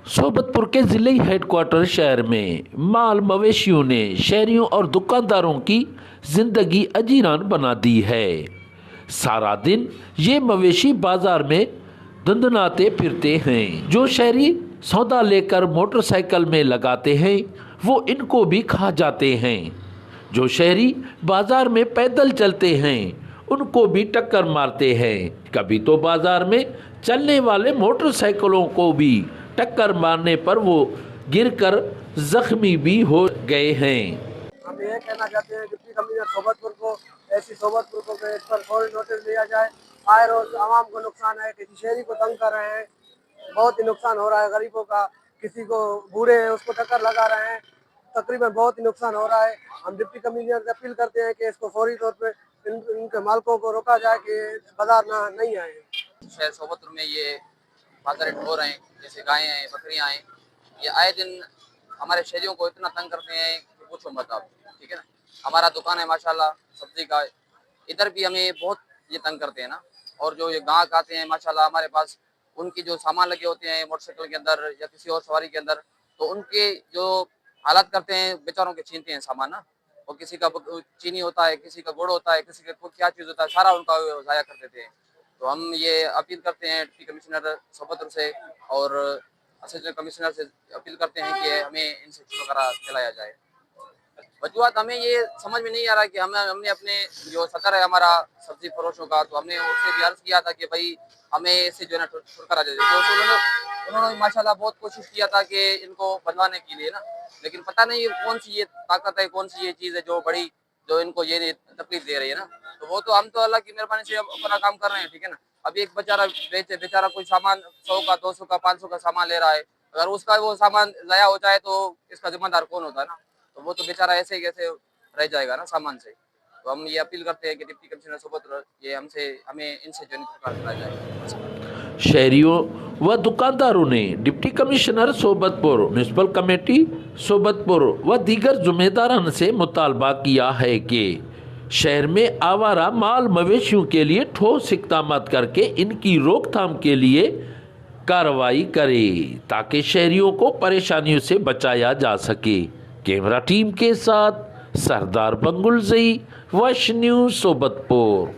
सोबतपुर के जिले हेडक्वार्टर शहर में माल मवेशियों ने शहरियों और दुकानदारों की जिंदगी अजीरान बना दी है। सारा दिन ये मवेशी बाजार में धुंधनाते फिरते हैं। जो शहरी सौदा लेकर मोटरसाइकिल में लगाते हैं वो इनको भी खा जाते हैं। जो शहरी बाजार में पैदल चलते हैं उनको भी टक्कर मारते हैं। कभी तो बाजार में चलने वाले मोटरसाइकिलों को भी टक्कर मारने पर वो गिरकर जख्मी भी हो गए हैं। हम ये कहना चाहते हैं डिप्टी कमिश्नर सोबतपुर को ऐसी सोबतपुर को इस पर फौरी नोटिस लिया जाए। आए रोज आवाम को नुकसान है, किसी शहरी को तंग कर रहे हैं, बहुत ही नुकसान हो रहा है गरीबों का। किसी को बूढ़े हैं उसको टक्कर लगा रहे हैं, तकरीबन बहुत ही नुकसान हो रहा है। हम डिप्टी कमिश्नर से अपील करते हैं कि इसको फौरी तौर पर इनके मालिकों को रोका जाए कि बाजार नहीं आए। शहर सोबतपुर में ये बाजार हो रहे हैं, जैसे गायें हैं, बकरियां हैं, ये आए दिन हमारे शहरियों को इतना तंग करते हैं कि पूछो मत आप। ठीक है ना, हमारा दुकान है माशाल्लाह सब्जी का, इधर भी हमें बहुत ये तंग करते हैं ना। और जो ये गाहक आते हैं माशाल्लाह हमारे पास, उनकी जो सामान लगे होते हैं मोटरसाइकिल के अंदर या किसी और सवारी के अंदर, तो उनके जो हालात करते हैं बेचारों के छीनते हैं सामान ना। और किसी का चीनी होता है, किसी का गुड़ होता है, किसी का क्या चीज़ होता है, सारा उनका ज़ाया कर देते हैं। तो हम ये अपील करते हैं डिप्टी कमिश्नर सोबतपुर से और असिस्टेंट कमिश्नर से अपील करते हैं कि हमें इनसे छुटकारा दिलाया जाए। वजूहत हमें ये समझ में नहीं आ रहा कि हमने अपने जो सदर है हमारा सब्जी फरोशों का, तो हमने उससे भी अर्ज किया था कि भाई हमें इससे जो है ना छुटकारा दे दे। तो उन्होंने माशाल्लाह बहुत कोशिश किया था कि इनको बनवाने के लिए ना, लेकिन पता नहीं कौन सी ये ताकत है, कौन सी ये चीज़ है जो बड़ी जो इनको ये तकलीफ दे रही है ना। तो वो तो हम तो अल्लाह की मेहरबानी से अपना काम कर रहे हैं, ठीक है ना। अभी एक बेचारा कोई सामान 100 का 200 का 500 का सामान ले रहा है, अगर उसका वो सामान ज़ाया हो जाए तो इसका जिम्मेदार कौन होता है ना। तो वो तो बेचारा ऐसे ही कैसे रह जाएगा ना सामान से। तो हम ये अपील करते हैं कि डिप्टी कमिश्नर सोबतपुर ये हमें इनसे जो छुटकारा दिलाया जाए। शहरियों व दुकानदारों ने deputy commissioner Sobatpur, municipal committee Sobatpur व दीगर जिम्मेदारान से मुतालबा किया है कि शहर में आवारा माल मवेशियों के लिए ठोस इक़दाम करके इनकी रोकथाम के लिए कार्रवाई करे ताकि शहरियों को परेशानियों से बचाया जा सके। कैमरा टीम के साथ सरदार बंगुल ज़ई, वश न्यूज़ सोबतपुर।